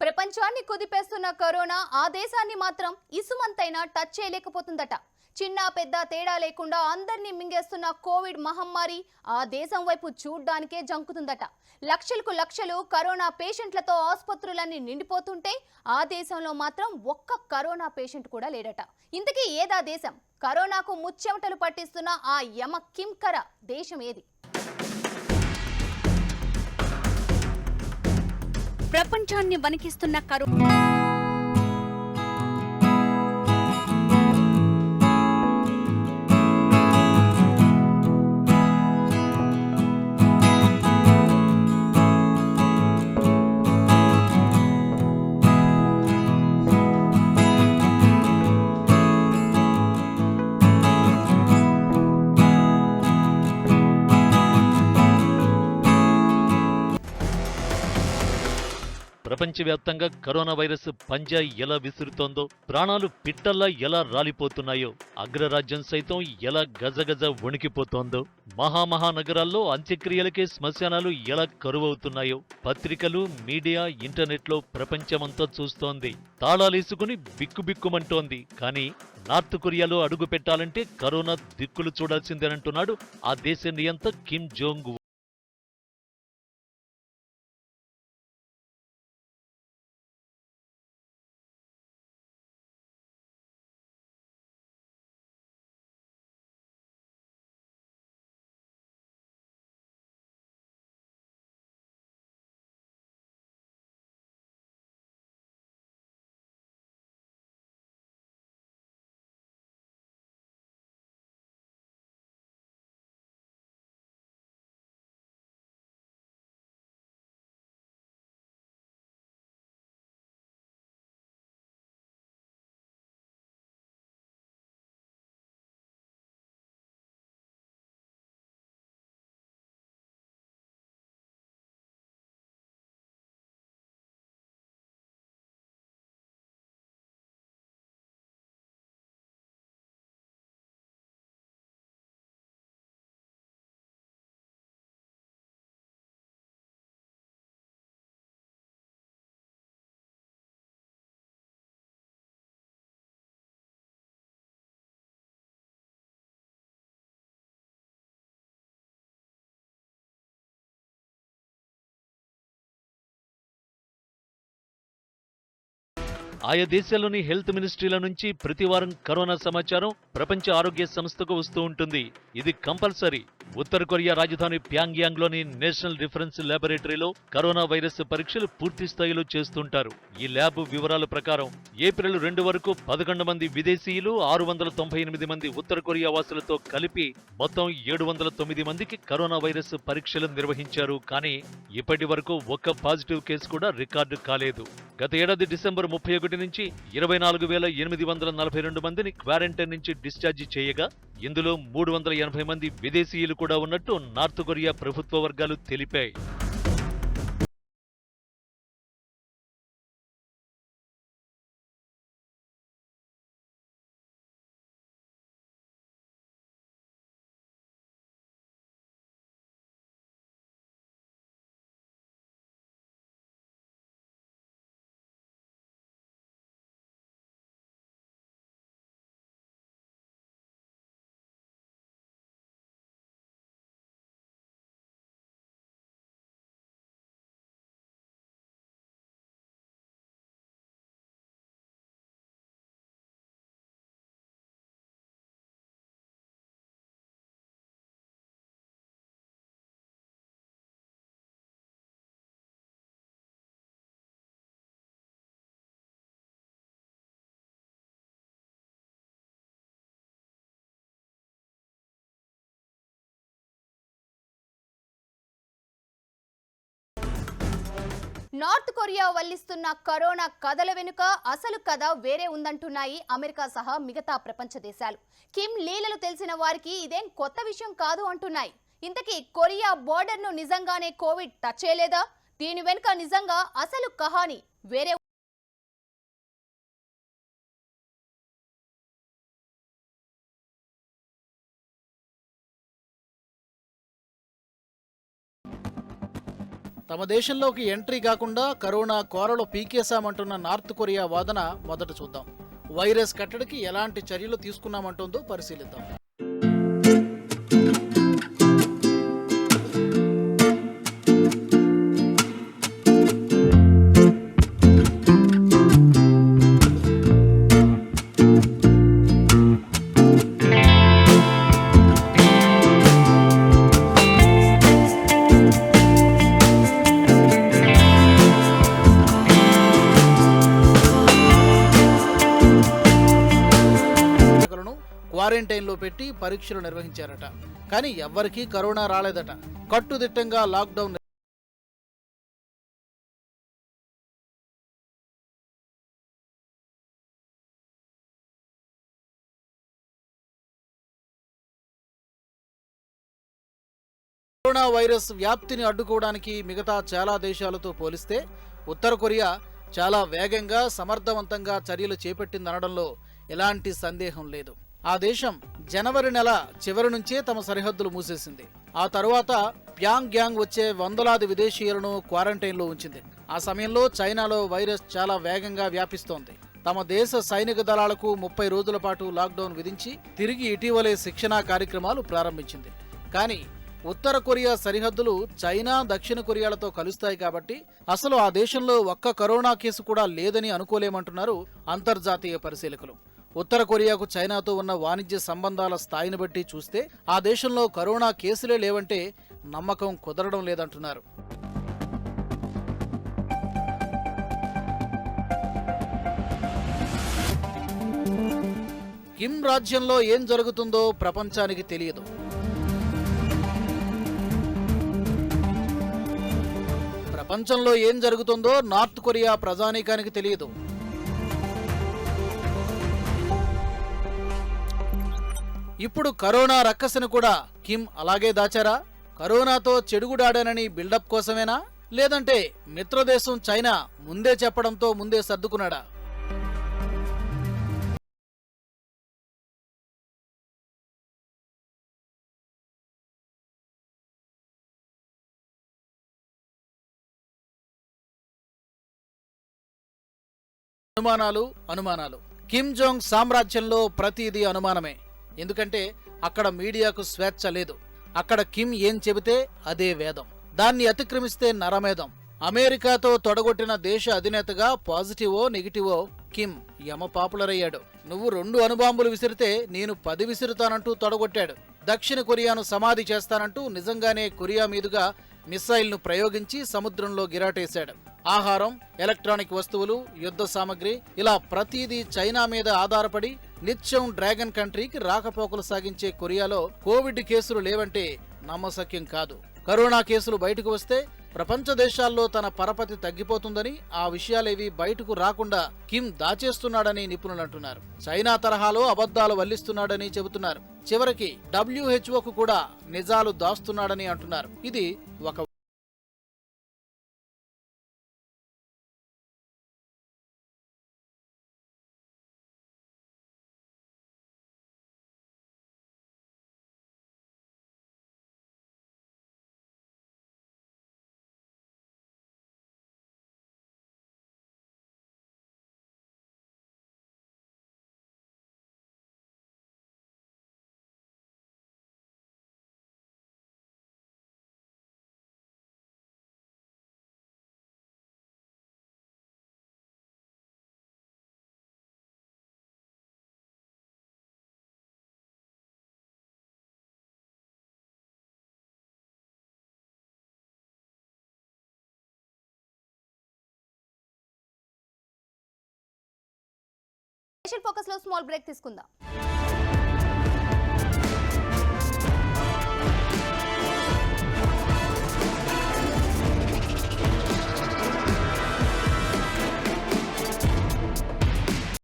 ప్రపంచాన్ని కుదిపేస్తున్న కరోనా ఆ దేశాన్ని మాత్రం ఇసుమంతైనా టచ్ చేయలేకపోతుందట. చిన్న పెద్ద తేడా లేకుండా అందరినీ మింగేస్తున్న కోవిడ్ మహమ్మారి ఆ దేశం వైపు చూడ్డానికే జంకుతుందట. లక్షలకు లక్షలు కరోనా పేషెంట్లతో ఆసుపత్రులన్నీ నిండిపోతుంటే ఆ దేశంలో మాత్రం ఒక్క కరోనా పేషెంట్ కూడా లేడట. ఇంతకీ ఏదా దేశం? కరోనాకు ముచ్చెమటలు పట్టిస్తున్న ఆ యమ కింకర దేశం ఏది? ప్రపంచాన్ని వణికిస్తున్న కరోనా ప్రపంచవ్యాప్తంగా కరోనా వైరస్ పంజా ఎలా విసురుతోందో, ప్రాణాలు పిట్టల్లా ఎలా రాలిపోతున్నాయో, అగ్రరాజ్యం సైతం ఎలా గజగజ వణికిపోతోందో, మహానగరాల్లో అంత్యక్రియలకే శ్మశానాలు ఎలా కరువవుతున్నాయో పత్రికలు, మీడియా, ఇంటర్నెట్లో ప్రపంచమంతా చూస్తోంది. తాళాలేసుకుని బిక్కుబిక్కుమంటోంది. కానీ నార్త్ కొరియాలో అడుగు పెట్టాలంటే కరోనా దిక్కులు చూడాల్సిందేనంటున్నాడు ఆ దేశ నియంత కిమ్ జోంగ్. ఆయా దేశాల్లోని హెల్త్ మినిస్ట్రీల నుంచి ప్రతివారం కరోనా సమాచారం ప్రపంచ ఆరోగ్య సంస్థకు వస్తూ ఉంటుంది. ఇది కంపల్సరీ. ఉత్తర కొరియా రాజధాని ప్యాంగ్యాంగ్లోని నేషనల్ రిఫరెన్స్ ల్యాబొరేటరీలో కరోనా వైరస్ పరీక్షలు పూర్తి స్థాయిలో చేస్తుంటారు. ఈ ల్యాబ్ వివరాల ప్రకారం ఏప్రిల్ 2 వరకు 11 మంది విదేశీయులు, 698 మంది ఉత్తర కొరియా వాసులతో కలిపి మొత్తం 709 మందికి కరోనా వైరస్ పరీక్షలు నిర్వహించారు. కానీ ఇప్పటి వరకు ఒక్క పాజిటివ్ కేసు కూడా రికార్డు కాలేదు. గత ఏడాది డిసెంబర్ 31 నుంచి 24,842 మందిని క్వారంటైన్ నుంచి డిశ్చార్జి చేయగా ఇందులో 380 మంది విదేశీయులు కూడా ఉన్నట్టు నార్త్ కొరియా ప్రభుత్వ వర్గాలు తెలిపాయి. నార్త్ కొరియా వల్లిస్తున్న కరోనా కథల వెనుక అసలు కథ వేరే ఉందంటున్నాయి అమెరికా సహా మిగతా ప్రపంచ దేశాలు. కిమ్ లీలలు తెలిసిన వారికి ఇదేం కొత్త విషయం కాదు అంటున్నాయి. ఇంతకీ కొరియా బోర్డర్ ను నిజంగానే కోవిడ్ టచ్ చేయలేదా? దీని వెనుక నిజంగా అసలు కహాని వేరే తమ దేశంలోకి ఎంట్రీ కాకుండా కరోనా కోరలు పీకేశామంటున్న నార్త్ కొరియా వాదన మొదట చూద్దాం. వైరస్ కట్టడికి ఎలాంటి చర్యలు తీసుకున్నామంటుందో పరిశీలిద్దాం. క్వారంటైన్లో పెట్టి పరీక్షలు నిర్వహించారట. కానీ ఎవ్వరికీ కరోనా రాలేదట. కట్టుదిట్టంగా లాక్డౌన్ కరోనా వైరస్ వ్యాప్తిని అడ్డుకోవడానికి మిగతా చాలా దేశాలతో పోలిస్తే ఉత్తర కొరియా చాలా వేగంగా సమర్థవంతంగా చర్యలు చేపట్టిందనడంలో ఎలాంటి సందేహం లేదు. ఆ దేశం జనవరి నెల చివరి నుంచే తమ సరిహద్దులు మూసేసింది. ఆ తరువాత ప్యాంగ్ యాంగ్ వచ్చే వందలాది విదేశీయులను క్వారంటైన్లో ఉంచింది. ఆ సమయంలో చైనాలో వైరస్ చాలా వేగంగా వ్యాపిస్తోంది. తమ దేశ సైనిక దళాలకు 30 రోజుల పాటు లాక్డౌన్ విధించి తిరిగి ఇటీవలే శిక్షణా కార్యక్రమాలు ప్రారంభించింది. కానీ ఉత్తర కొరియా సరిహద్దులు చైనా, దక్షిణ కొరియాలతో కలుస్తాయి కాబట్టి అసలు ఆ దేశంలో ఒక్క కరోనా కేసు కూడా లేదని అనుకోలేమంటున్నారు అంతర్జాతీయ పరిశీలకులు. ఉత్తర కొరియాకు చైనాతో ఉన్న వాణిజ్య సంబంధాల స్థాయిని బట్టి చూస్తే ఆ దేశంలో కరోనా కేసులే లేవంటే నమ్మకం కుదరడం లేదంటున్నారు. కిమ్ రాజ్యంలో ఏం జరుగుతుందో ప్రపంచానికి తెలియదు. ప్రపంచంలో ఏం జరుగుతుందో నార్త్ కొరియా ప్రజానీకానికి తెలియదు. ఇప్పుడు కరోనా రక్కసను కూడా కిమ్ అలాగే దాచారా? కరోనాతో చెడుగుడాడానని బిల్డప్ కోసమేనా? లేదంటే మిత్రదేశం చైనా ముందే చెప్పడంతో ముందే సర్దుకున్నాడా? అనుమానాలు. కిమ్ జోంగ్ సామ్రాజ్యంలో ప్రతిదీ అనుమానమే. ఎందుకంటే అక్కడ మీడియాకు స్వేచ్ఛ లేదు. అక్కడ కిమ్ ఏం చెబితే అదే వేదం. దాన్ని అతిక్రమిస్తే నరమేధం. అమెరికాతో తొడగొట్టిన దేశ అధినేతగా పాజిటివో నెగిటివో కిమ్ యమ పాపులర్ అయ్యాడు. నువ్వు 2 అణుబాంబులు విసిరితే నేను 10 విసురుతానంటూ తొడగొట్టాడు. దక్షిణ కొరియాను సమాధి చేస్తానంటూ నిజంగానే కొరియా మీదుగా మిస్సైల్ను ప్రయోగించి సముద్రంలో గిరాటేశాడు. ఆహారం, ఎలక్ట్రానిక్ వస్తువులు, యుద్ధ సామగ్రి ఇలా ప్రతిదీ చైనా మీద ఆధారపడి నిత్యం డ్రాగన్ కంట్రీకి రాకపోకలు సాగించే కొరియాలో కోవిడ్ కేసులు లేవంటే నమ్మశక్యం కాదు. కరోనా కేసులు బయటకు వస్తే ప్రపంచ దేశాల్లో తన పరపతి తగ్గిపోతుందని, ఆ విషయాలేవి బయటకు రాకుండా కిమ్ దాచేస్తున్నాడని నిపుణులు అంటున్నారు. చైనా తరహాలో అబద్ధాలు వల్లిస్తున్నాడని చెబుతున్నారు. చివరికి WHOకు కూడా నిజాలు దాస్తున్నాడని అంటున్నారు. ఇది ఒక స్పెషల్ ఫోకస్ లో స్మాల్ బ్రేక్ తీసుకుందాం.